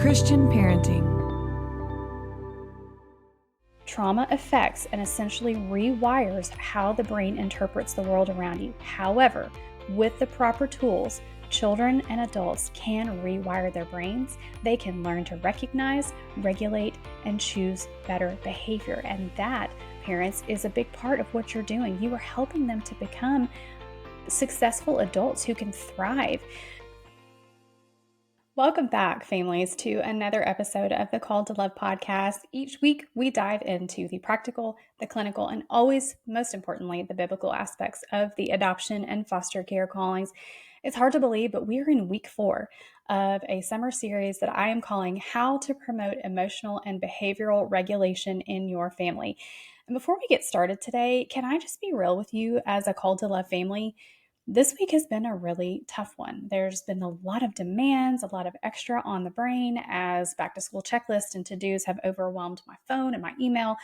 Christian parenting. Trauma affects and essentially rewires how the brain interprets the world around you. However, with the proper tools, children and adults can rewire their brains. They can learn to recognize, regulate, and choose better behavior. And that, parents, is a big part of what you're doing. You are helping them to become successful adults who can thrive. Welcome back, families, to another episode of the Called to Love podcast. Each week, we dive into the practical, the clinical, and always, most importantly, the biblical aspects of the adoption and foster care callings. It's hard to believe, but we are in week 4 of a summer series that I am calling How to Promote Emotional and Behavioral Regulation in Your Family. And before we get started today, can I just be real with you as a Called to Love family? This week has been a really tough one. There's been a lot of demands, a lot of extra on the brain as back to school checklists and to-dos have overwhelmed my phone and my email.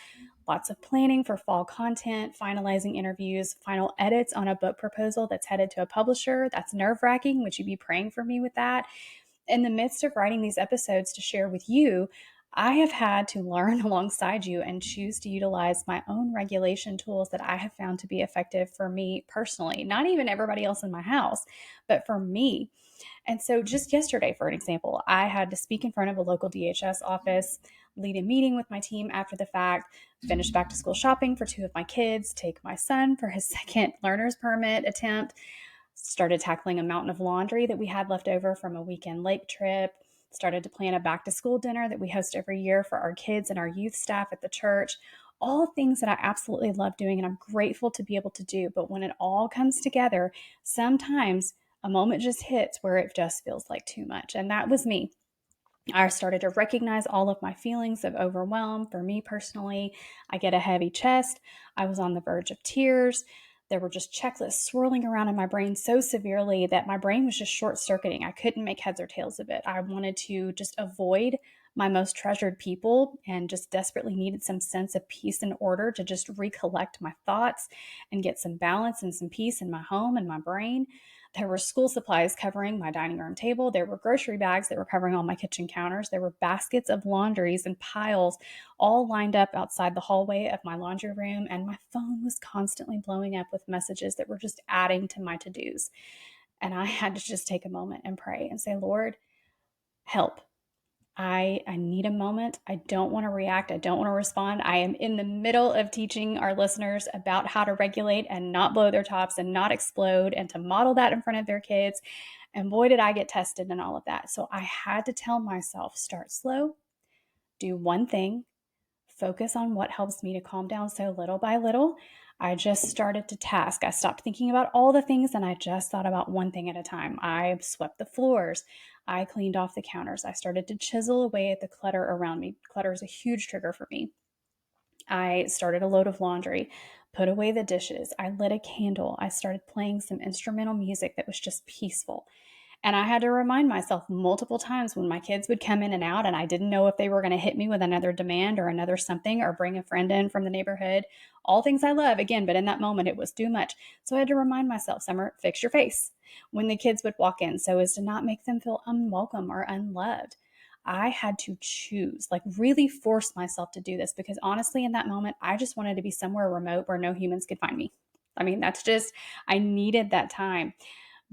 Lots of planning for fall content, finalizing interviews, final edits on a book proposal that's headed to a publisher. That's nerve-wracking. Would you be praying for me with that? In the midst of writing these episodes to share with you, I have had to learn alongside you and choose to utilize my own regulation tools that I have found to be effective for me personally, not even everybody else in my house, but for me. And so just yesterday, for an example, I had to speak in front of a local DHS office, lead a meeting with my team after the fact, finish back to school shopping for 2 of my kids, take my son for his second learner's permit attempt, started tackling a mountain of laundry that we had left over from a weekend lake trip, started to plan a back to school dinner that we host every year for our kids and our youth staff at the church. All things that I absolutely love doing and I'm grateful to be able to do. But when it all comes together, sometimes a moment just hits where it just feels like too much. And that was me. I started to recognize all of my feelings of overwhelm. For me personally, I get a heavy chest. I was on the verge of tears. There were just checklists swirling around in my brain so severely that my brain was just short-circuiting. I couldn't make heads or tails of it. I wanted to just avoid my most treasured people and just desperately needed some sense of peace and order to just recollect my thoughts and get some balance and some peace in my home and my brain. There were school supplies covering my dining room table. There were grocery bags that were covering all my kitchen counters. There were baskets of laundries and piles all lined up outside the hallway of my laundry room. And my phone was constantly blowing up with messages that were just adding to my to-dos. And I had to just take a moment and pray and say, Lord, help. I need a moment. I don't want to react. I don't want to respond. I am in the middle of teaching our listeners about how to regulate and not blow their tops and not explode and to model that in front of their kids. And boy, did I get tested in all of that. So I had to tell myself, start slow, do one thing, focus on what helps me to calm down. So little by little, I just started to task. I stopped thinking about all the things and I just thought about one thing at a time. I swept the floors. I cleaned off the counters. I started to chisel away at the clutter around me. Clutter is a huge trigger for me. I started a load of laundry, put away the dishes. I lit a candle. I started playing some instrumental music that was just peaceful. And I had to remind myself multiple times when my kids would come in and out and I didn't know if they were going to hit me with another demand or another something or bring a friend in from the neighborhood. All things I love, again, but in that moment it was too much. So I had to remind myself, Summer, fix your face when the kids would walk in so as to not make them feel unwelcome or unloved. I had to choose, like really force myself to do this because honestly, in that moment, I just wanted to be somewhere remote where no humans could find me. I mean, I needed that time.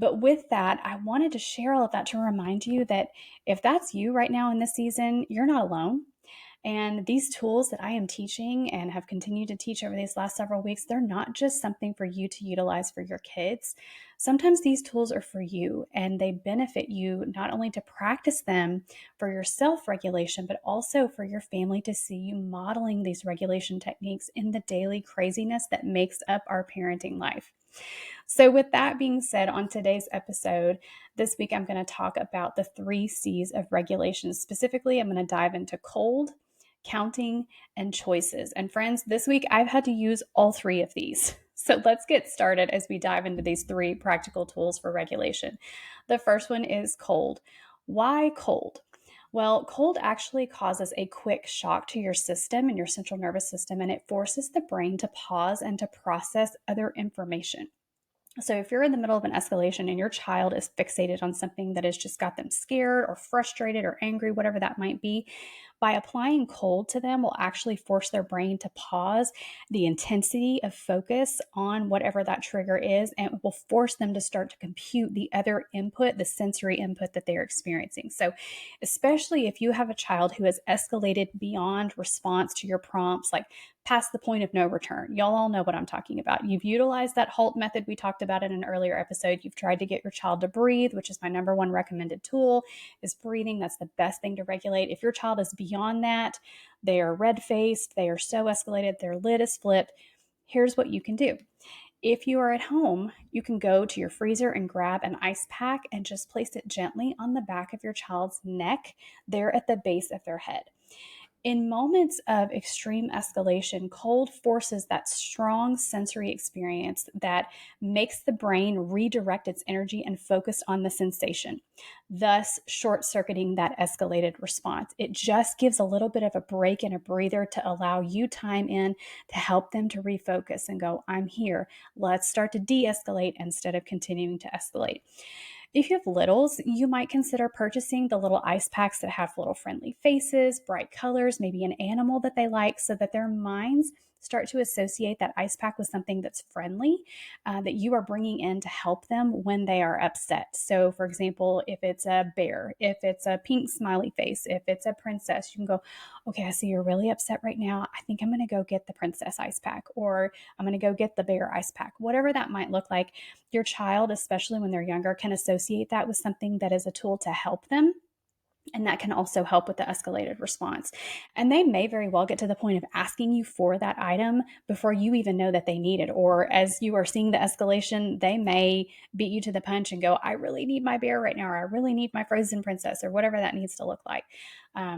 But with that, I wanted to share all of that to remind you that if that's you right now in this season, you're not alone. And these tools that I am teaching and have continued to teach over these last several weeks, they're not just something for you to utilize for your kids. Sometimes these tools are for you and they benefit you not only to practice them for your self-regulation, but also for your family to see you modeling these regulation techniques in the daily craziness that makes up our parenting life. So with that being said, on today's episode, this week I'm going to talk about the 3 C's of regulation. Specifically, I'm going to dive into cold, counting, and choices. And friends, this week I've had to use all 3 of these. So let's get started as we dive into these 3 practical tools for regulation. The first one is cold. Why cold? Well, cold actually causes a quick shock to your system and your central nervous system, and it forces the brain to pause and to process other information. So if you're in the middle of an escalation and your child is fixated on something that has just got them scared or frustrated or angry, whatever that might be, by applying cold to them will actually force their brain to pause the intensity of focus on whatever that trigger is, and it will force them to start to compute the other input, the sensory input that they're experiencing. So especially if you have a child who has escalated beyond response to your prompts, like past the point of no return. Y'all all know what I'm talking about. You've utilized that HALT method we talked about in an earlier episode. You've tried to get your child to breathe, which is my number one recommended tool, is breathing. That's the best thing to regulate. If your child is beyond that, they are red-faced, they are so escalated, their lid is flipped, here's what you can do. If you are at home, you can go to your freezer and grab an ice pack and just place it gently on the back of your child's neck, there at the base of their head. In moments of extreme escalation, cold forces that strong sensory experience that makes the brain redirect its energy and focus on the sensation, thus short circuiting that escalated response. It just gives a little bit of a break and a breather to allow you time in to help them to refocus and go, I'm here. Let's start to de escalate instead of continuing to escalate. If you have littles, you might consider purchasing the little ice packs that have little friendly faces, bright colors, maybe an animal that they like, so that their minds start to associate that ice pack with something that's friendly, that you are bringing in to help them when they are upset. So, for example, if it's a bear, if it's a pink smiley face, if it's a princess, you can go, okay, I see you're really upset right now. I think I'm going to go get the princess ice pack, or I'm going to go get the bear ice pack, whatever that might look like. Your child, especially when they're younger, can associate that with something that is a tool to help them. And that can also help with the escalated response. And they may very well get to the point of asking you for that item before you even know that they need it. Or as you are seeing the escalation, they may beat you to the punch and go, I really need my bear right now, or I really need my frozen princess, or whatever that needs to look like.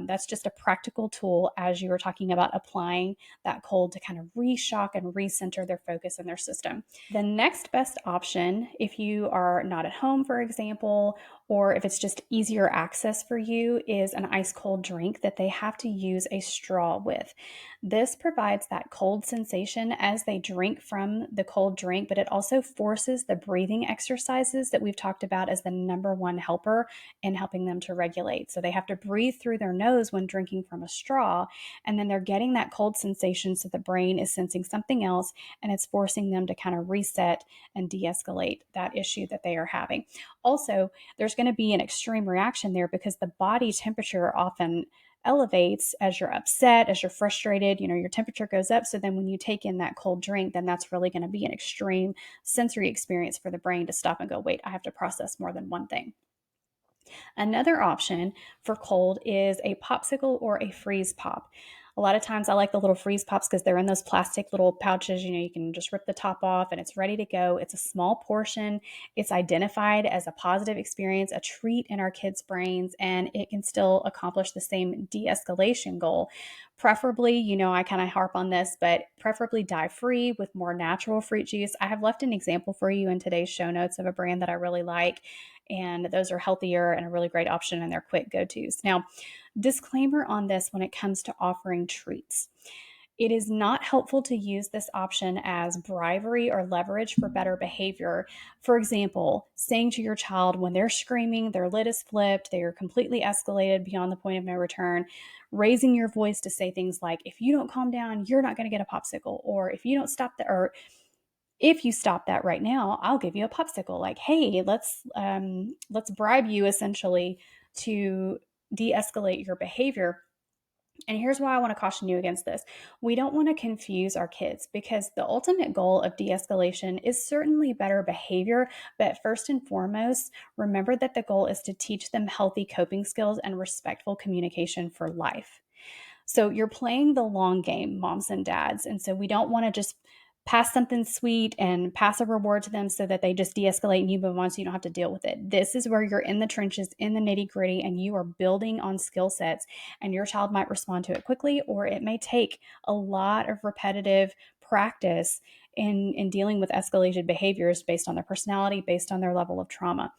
That's just a practical tool as you were talking about applying that cold to kind of re-shock and recenter their focus in their system. The next best option, if you are not at home, for example, or if it's just easier access for you, is an ice cold drink that they have to use a straw with. This provides that cold sensation as they drink from the cold drink, but it also forces the breathing exercises that we've talked about as the number one helper in helping them to regulate. So they have to breathe through their nose when drinking from a straw, and then they're getting that cold sensation, so the brain is sensing something else, and it's forcing them to kind of reset and de-escalate that issue that they are having. Also, there's going to be an extreme reaction there because the body temperature often elevates as you're upset, as you're frustrated, your temperature goes up. So then when you take in that cold drink, then that's really going to be an extreme sensory experience for the brain to stop and go, wait, I have to process more than one thing. Another option for cold is a popsicle or a freeze pop. A lot of times I like the little freeze pops because they're in those plastic little pouches. You can just rip the top off and it's ready to go. It's a small portion. It's identified as a positive experience, a treat in our kids' brains, and it can still accomplish the same de-escalation goal. Preferably, I kind of harp on this, but preferably dye-free with more natural fruit juice. I have left an example for you in today's show notes of a brand that I really like, and those are healthier and a really great option, and they're quick go-tos. Now, disclaimer on this when it comes to offering treats. It is not helpful to use this option as bribery or leverage for better behavior. For example, saying to your child when they're screaming, their lid is flipped, they are completely escalated beyond the point of no return, raising your voice to say things like, if you don't calm down, you're not going to get a popsicle, or if you don't stop that, or if you stop that right now, I'll give you a popsicle. Like, hey, let's bribe you essentially to de-escalate your behavior. And here's why I want to caution you against this. We don't want to confuse our kids because the ultimate goal of de-escalation is certainly better behavior, but first and foremost, remember that the goal is to teach them healthy coping skills and respectful communication for life. So you're playing the long game, moms and dads. And so we don't want to just pass something sweet and pass a reward to them so that they just de-escalate and you move on so you don't have to deal with it. This is where you're in the trenches, in the nitty-gritty, and you are building on skill sets, and your child might respond to it quickly, or it may take a lot of repetitive practice in dealing with escalated behaviors based on their personality, based on their level of trauma.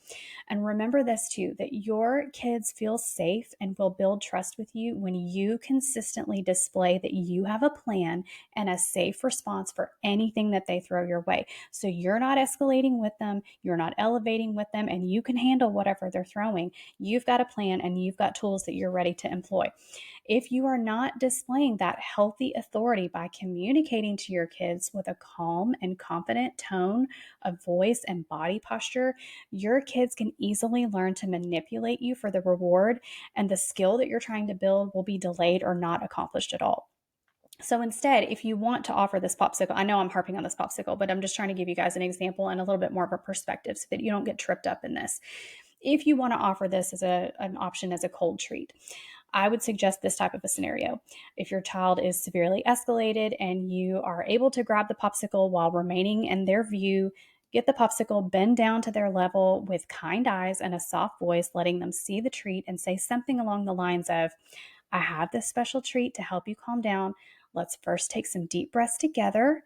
And remember this too, that your kids feel safe and will build trust with you when you consistently display that you have a plan and a safe response for anything that they throw your way. So you're not escalating with them, you're not elevating with them, and you can handle whatever they're throwing. You've got a plan and you've got tools that you're ready to employ. If you are not displaying that healthy authority by communicating to your kids with a calm and confident tone of voice and body posture, your kids can easily learn to manipulate you for the reward, and the skill that you're trying to build will be delayed or not accomplished at all. So instead, if you want to offer this popsicle, I know I'm harping on this popsicle, but I'm just trying to give you guys an example and a little bit more of a perspective so that you don't get tripped up in this. If you want to offer this as an option as a cold treat, I would suggest this type of a scenario. If your child is severely escalated and you are able to grab the popsicle while remaining in their view, get the popsicle, bend down to their level with kind eyes and a soft voice, letting them see the treat and say something along the lines of, I have this special treat to help you calm down. Let's first take some deep breaths together.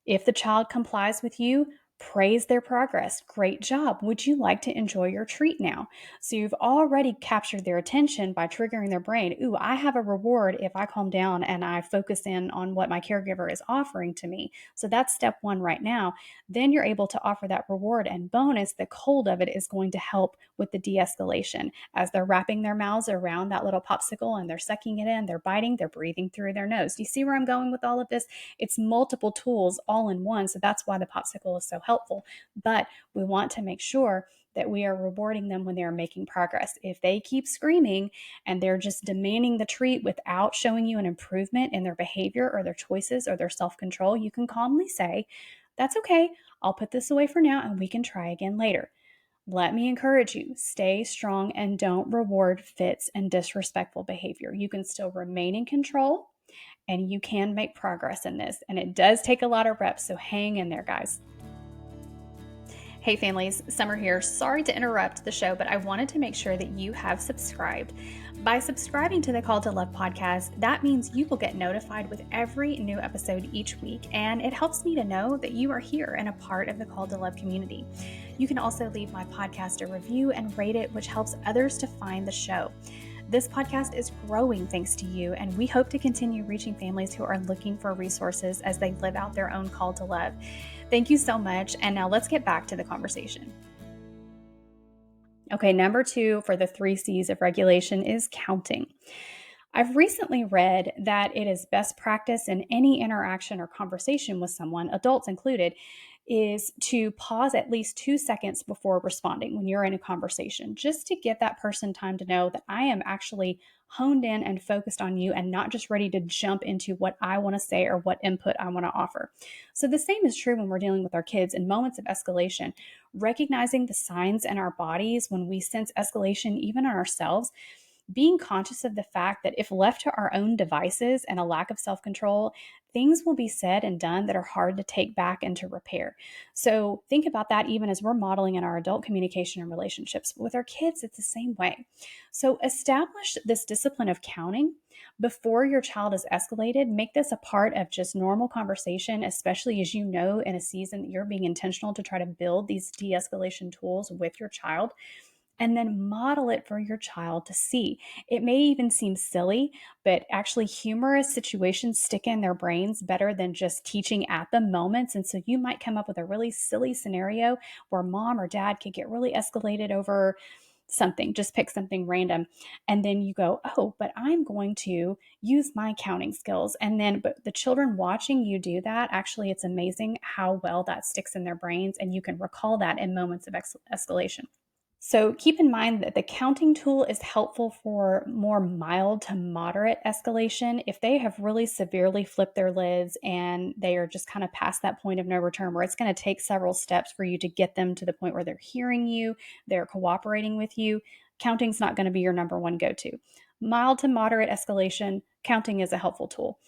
If the child complies with you, praise their progress. Great job. Would you like to enjoy your treat now? So you've already captured their attention by triggering their brain. Ooh, I have a reward if I calm down and I focus in on what my caregiver is offering to me. So that's step one right now. Then you're able to offer that reward, and bonus, the cold of it is going to help with the de-escalation. As they're wrapping their mouths around that little popsicle and they're sucking it in, they're biting, they're breathing through their nose. Do you see where I'm going with all of this? It's multiple tools all in one. So that's why the popsicle is so helpful. But we want to make sure that we are rewarding them when they are making progress. If they keep screaming and they're just demanding the treat without showing you an improvement in their behavior or their choices or their self-control, you can calmly say, that's okay. I'll put this away for now and we can try again later. Let me encourage you, stay strong and don't reward fits and disrespectful behavior. You can still remain in control and you can make progress in this. And it does take a lot of reps, so hang in there, guys. Hey families, Summer here. Sorry to interrupt the show, but I wanted to make sure that you have subscribed. By subscribing to the Call to Love podcast, that means you will get notified with every new episode each week, and it helps me to know that you are here and a part of the Call to Love community. You can also leave my podcast a review and rate it, which helps others to find the show. This podcast is growing thanks to you, and we hope to continue reaching families who are looking for resources as they live out their own call to love. Thank you so much, and now let's get back to the conversation. Okay, number 2 for the 3 C's of regulation is counting. I've recently read that it is best practice in any interaction or conversation with someone, adults included, is to pause at least 2 seconds before responding when you're in a conversation, just to give that person time to know that I am actually honed in and focused on you and not just ready to jump into what I want to say or what input I want to offer. So the same is true when we're dealing with our kids in moments of escalation, recognizing the signs in our bodies when we sense escalation, even in ourselves. Being conscious of the fact that if left to our own devices and a lack of self-control, things will be said and done that are hard to take back and to repair. So think about that even as we're modeling in our adult communication and relationships. With our kids, it's the same way. So establish this discipline of counting before your child is escalated. Make this a part of just normal conversation, especially as you know in a season that you're being intentional to try to build these de-escalation tools with your child. And then model it for your child to see. It may even seem silly, but actually humorous situations stick in their brains better than just teaching at the moments. And so you might come up with a really silly scenario where mom or dad could get really escalated over something, just pick something random. And then you go, oh, but I'm going to use my counting skills. And then, but the children watching you do that, actually, it's amazing how well that sticks in their brains. And you can recall that in moments of escalation. So keep in mind that the counting tool is helpful for more mild to moderate escalation. If they have really severely flipped their lids and they are just kind of past that point of no return, where it's going to take several steps for you to get them to the point where they're hearing you, they're cooperating with you, counting's not going to be your number one go-to. Mild to moderate escalation, counting is a helpful tool.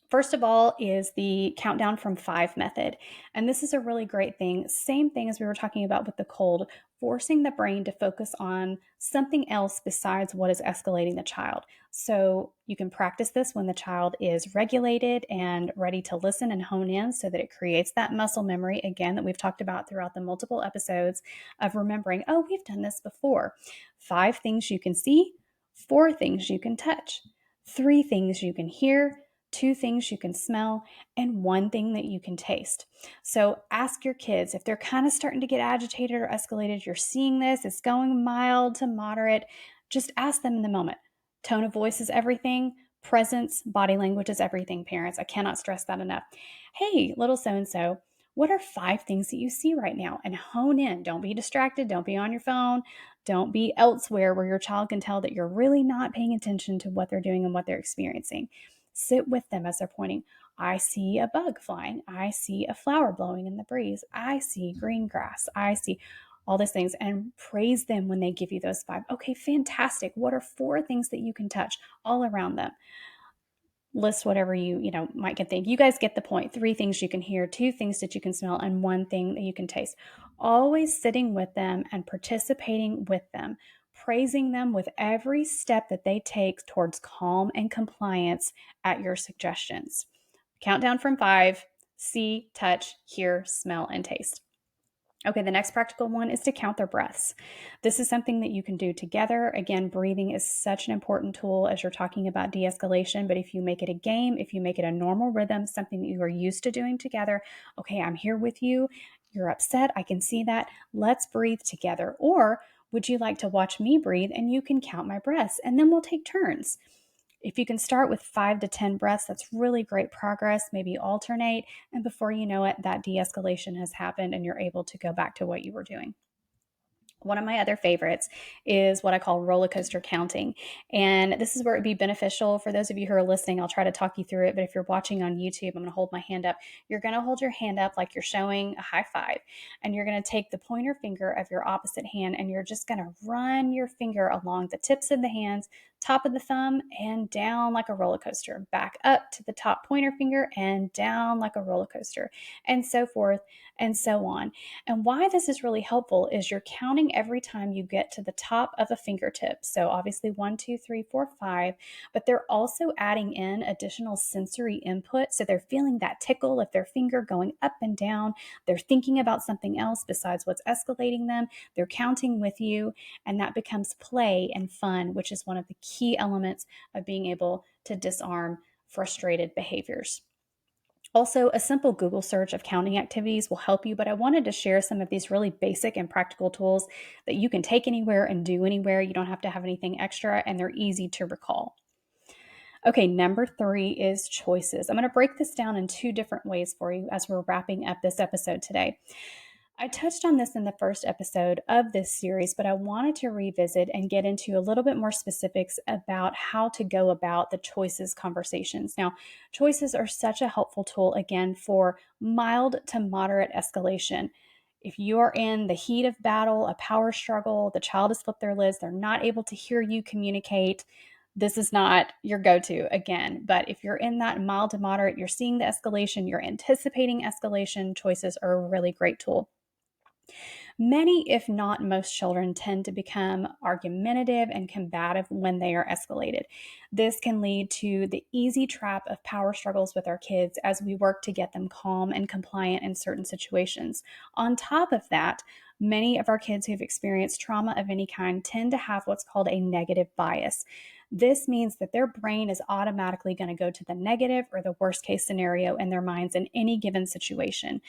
First of all is the countdown from 5 method. And this is a really great thing. Same thing as we were talking about with the cold. forcing the brain to focus on something else besides what is escalating the child. So you can practice this when the child is regulated and ready to listen and hone in so that it creates that muscle memory, again, that we've talked about throughout the multiple episodes of remembering, oh, we've done this before. 5 things you can see, 4 things you can touch, 3 things you can hear, 2 things you can smell, and 1 thing that you can taste. So ask your kids if they're kind of starting to get agitated or escalated, you're seeing this, it's going mild to moderate, just ask them in the moment. Tone of voice is everything. Presence, body language is everything, parents. I cannot stress that enough. Hey, little so-and-so, what are 5 things that you see right now? And hone in. Don't be distracted. Don't be on your phone. Don't be elsewhere where your child can tell that you're really not paying attention to what they're doing and what they're experiencing. Sit with them as they're pointing. I see a bug flying. I see a flower blowing in the breeze. I see green grass. I see all these things, and praise them when they give you those 5. Okay, fantastic. What are 4 things that you can touch all around them? List whatever you might can think. You guys get the point. 3 things you can hear, 2 things that you can smell, and 1 thing that you can taste. Always sitting with them and participating with them, praising them with every step that they take towards calm and compliance at your suggestions. Count down from 5. See, touch, hear, smell, and taste. Okay, the next practical one is to count their breaths. This is something that you can do together. Again, breathing is such an important tool as you're talking about de-escalation, but if you make it a game, if you make it a normal rhythm, something that you are used to doing together, okay, I'm here with you. You're upset. I can see that. Let's breathe together. Or would you like to watch me breathe and you can count my breaths and then we'll take turns. If you can start with 5 to 10 breaths, that's really great progress. Maybe alternate. And before you know it, that de escalation has happened and you're able to go back to what you were doing. One of my other favorites is what I call roller coaster counting. And this is where it'd be beneficial for those of you who are listening. I'll try to talk you through it. But if you're watching on YouTube, I'm going to hold my hand up. You're going to hold your hand up like you're showing a high five. And you're going to take the pointer finger of your opposite hand and you're just going to run your finger along the tips of the hands, top of the thumb, and down like a roller coaster. Back up to the top pointer finger and down like a roller coaster, and so forth and so on. And why this is really helpful is you're counting every time you get to the top of a fingertip. So obviously 1, 2, 3, 4, 5, but they're also adding in additional sensory input. So they're feeling that tickle of their finger going up and down. They're thinking about something else besides what's escalating them. They're counting with you, and that becomes play and fun, which is one of the key elements of being able to disarm frustrated behaviors. Also, a simple Google search of counting activities will help you, but I wanted to share some of these really basic and practical tools that you can take anywhere and do anywhere. You don't have to have anything extra, and they're easy to recall. Okay, number 3 is choices. I'm going to break this down in 2 different ways for you as we're wrapping up this episode today. I touched on this in the first episode of this series, but I wanted to revisit and get into a little bit more specifics about how to go about the choices conversations. Now, choices are such a helpful tool, again, for mild to moderate escalation. If you are in the heat of battle, a power struggle, the child has flipped their lids, they're not able to hear you communicate, this is not your go-to again. But if you're in that mild to moderate, you're seeing the escalation, you're anticipating escalation, choices are a really great tool. Many, if not most, children tend to become argumentative and combative when they are escalated. This can lead to the easy trap of power struggles with our kids as we work to get them calm and compliant in certain situations. On top of that, many of our kids who've experienced trauma of any kind tend to have what's called a negative bias. This means that their brain is automatically going to go to the negative or the worst case scenario in their minds in any given situation.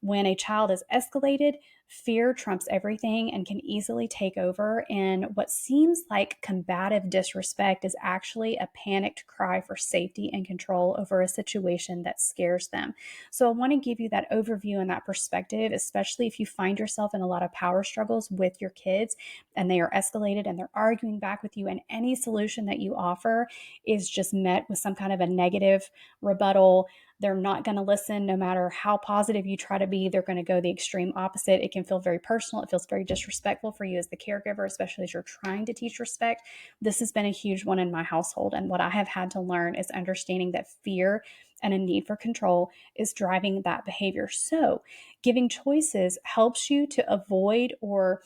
When a child is escalated, fear trumps everything and can easily take over. And what seems like combative disrespect is actually a panicked cry for safety and control over a situation that scares them. So I want to give you that overview and that perspective, especially if you find yourself in a lot of power struggles with your kids and they are escalated and they're arguing back with you, and any solution that you offer is just met with some kind of a negative rebuttal. They're not going to listen no matter how positive you try to be. They're going to go the extreme opposite. It can feel very personal. It feels very disrespectful for you as the caregiver, especially as you're trying to teach respect. This has been a huge one in my household. And what I have had to learn is understanding that fear and a need for control is driving that behavior. So giving choices helps you to avoid or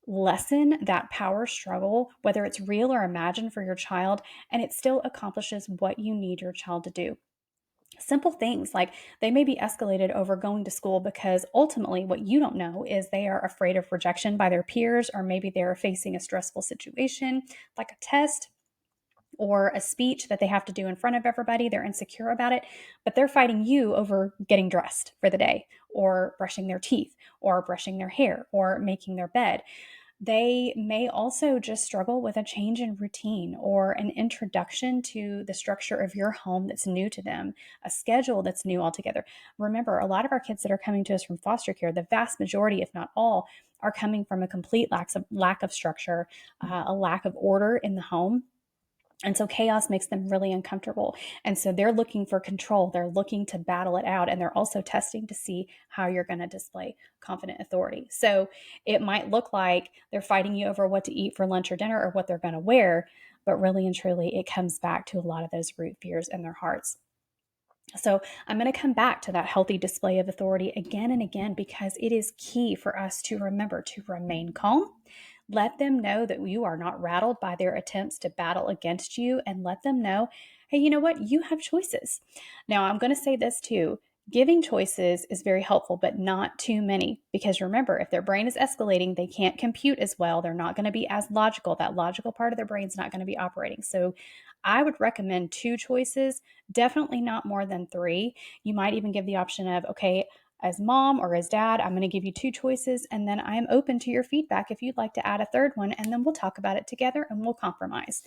Lessen that power struggle, whether it's real or imagined for your child, and it still accomplishes what you need your child to do. Simple things like they may be escalated over going to school because ultimately what you don't know is they are afraid of rejection by their peers, or maybe they're facing a stressful situation like a test or a speech that they have to do in front of everybody. They're insecure about it, but they're fighting you over getting dressed for the day, or brushing their teeth, or brushing their hair, or making their bed. They may also just struggle with a change in routine or an introduction to the structure of your home that's new to them, a schedule that's new altogether. Remember, a lot of our kids that are coming to us from foster care, the vast majority, if not all, are coming from a complete lack of structure, a lack of order in the home. And so chaos makes them really uncomfortable. And so they're looking for control. They're looking to battle it out. And they're also testing to see how you're going to display confident authority. So it might look like they're fighting you over what to eat for lunch or dinner, or what they're going to wear. But really and truly, it comes back to a lot of those root fears in their hearts. So I'm going to come back to that healthy display of authority again and again, because it is key for us to remember to remain calm. Let them know that you are not rattled by their attempts to battle against you, and let them know, hey, you know what? You have choices. Now, I'm going to say this too. Giving choices is very helpful, but not too many. Because remember, if their brain is escalating, they can't compute as well. They're not going to be as logical. That logical part of their brain's not going to be operating. So I would recommend 2 choices, definitely not more than 3. You might even give the option of, okay, as mom or as dad, I'm going to give you 2 choices, and then I am open to your feedback if you'd like to add a third one, and then we'll talk about it together and we'll compromise.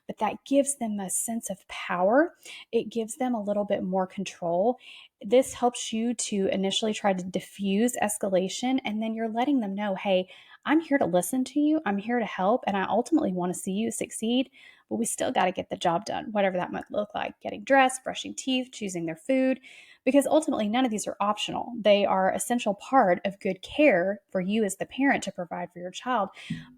But that gives them a sense of power. It gives them a little bit more control. This helps you to initially try to diffuse escalation, and then you're letting them know, hey, I'm here to listen to you. I'm here to help, and I ultimately want to see you succeed, but we still got to get the job done, whatever that might look like: getting dressed, brushing teeth, choosing their food, because ultimately none of these are optional. They are essential part of good care for you as the parent to provide for your child,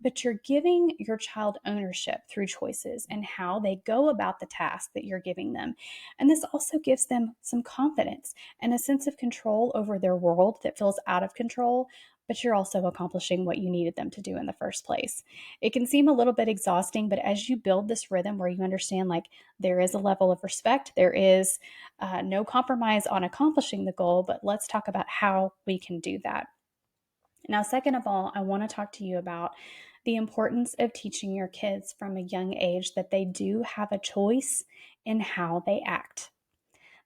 but you're giving your child ownership through choices and how they go about the task that you're giving them. And this also gives them some confidence and a sense of control over their world that feels out of control, but you're also accomplishing what you needed them to do in the first place. It can seem a little bit exhausting, but as you build this rhythm where you understand, like, there is a level of respect, there is no compromise on accomplishing the goal, but let's talk about how we can do that. Now, second of all, I want to talk to you about the importance of teaching your kids from a young age that they do have a choice in how they act.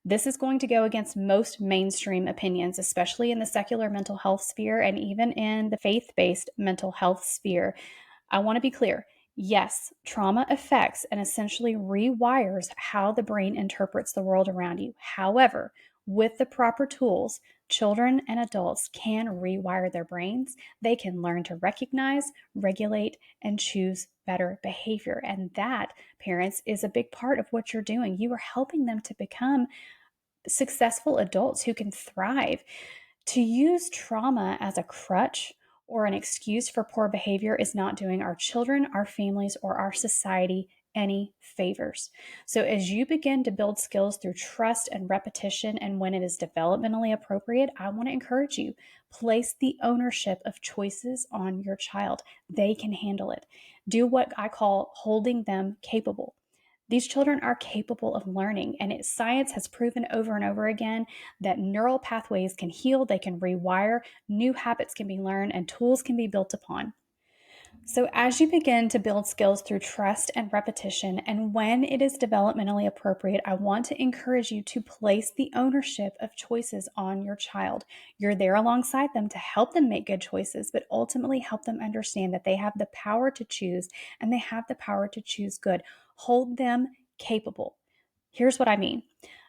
This is going to go against most mainstream opinions, especially in the secular mental health sphere and even in the faith based mental health sphere. I want to be clear. Yes, trauma affects and essentially rewires how the brain interprets the world around you. However, with the proper tools, children and adults can rewire their brains. They can learn to recognize, regulate, and choose better behavior. And that, parents, is a big part of what you're doing. You are helping them to become successful adults who can thrive. To use trauma as a crutch or an excuse for poor behavior is not doing our children, our families, or our society any favors. So, as you begin to build skills through trust and repetition, and when it is developmentally appropriate, I want to encourage you: place the ownership of choices on your child. They can handle it. Do what I call holding them capable. These children are capable of learning, and science has proven over and over again that neural pathways can heal, they can rewire, new habits can be learned, and tools can be built upon. So, as you begin to build skills through trust and repetition, and when it is developmentally appropriate, I want to encourage you to place the ownership of choices on your child. You're there alongside them to help them make good choices, but ultimately help them understand that they have the power to choose, and they have the power to choose good. Hold them capable. Here's what I mean.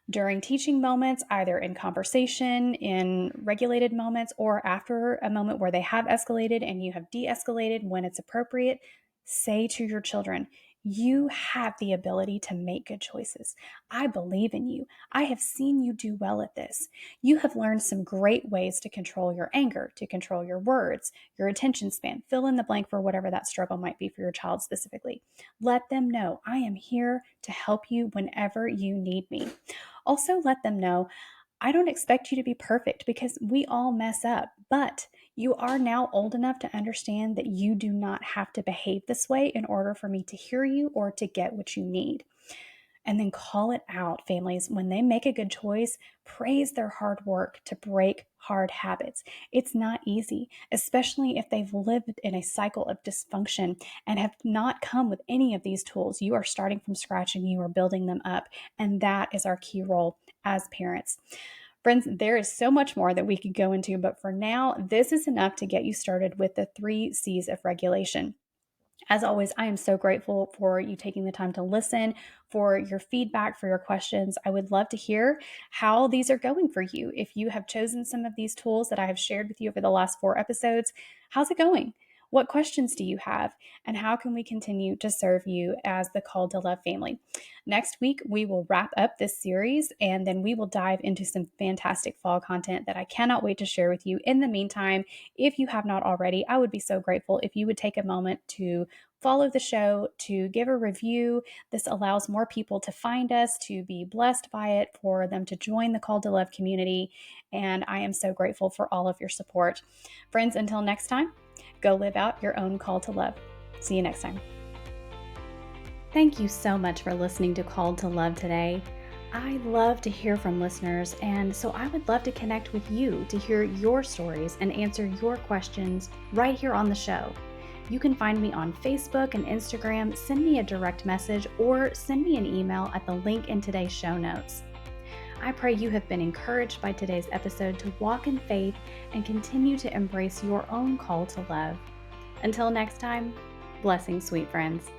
During teaching moments, either in conversation, in regulated moments, or after a moment where they have escalated and you have de escalated when it's appropriate, say to your children, you have the ability to make good choices. I believe in you. I have seen you do well at this. You have learned some great ways to control your anger, to control your words, your attention span. Fill in the blank for whatever that struggle might be for your child specifically. Let them know I am here to help you whenever you need me. Also, let them know I don't expect you to be perfect, because we all mess up, but You are now old enough to understand that you do not have to behave this way in order for me to hear you or to get what you need. And then call it out, families. When they make a good choice, praise their hard work to break hard habits. It's not easy, especially if they've lived in a cycle of dysfunction and have not come with any of these tools. You are starting from scratch and you are building them up. And that is our key role as parents. Friends, there is so much more that we could go into, but for now, this is enough to get you started with the 3 C's of regulation. As always, I am so grateful for you taking the time to listen, for your feedback, for your questions. I would love to hear how these are going for you. If you have chosen some of these tools that I have shared with you over the last 4 episodes, how's it going? What questions do you have? And how can we continue to serve you as the Called to Love family? Next week, we will wrap up this series and then we will dive into some fantastic fall content that I cannot wait to share with you. In the meantime, if you have not already, I would be so grateful if you would take a moment to follow the show, to give a review. This allows more people to find us, to be blessed by it, for them to join the Call to Love community. And I am so grateful for all of your support. Friends, until next time, go live out your own call to love. See you next time. Thank you so much for listening to Called to Love today. I love to hear from listeners, and so I would love to connect with you to hear your stories and answer your questions right here on the show. You can find me on Facebook and Instagram, send me a direct message, or send me an email at the link in today's show notes. I pray you have been encouraged by today's episode to walk in faith and continue to embrace your own call to love. Until next time, blessings, sweet friends.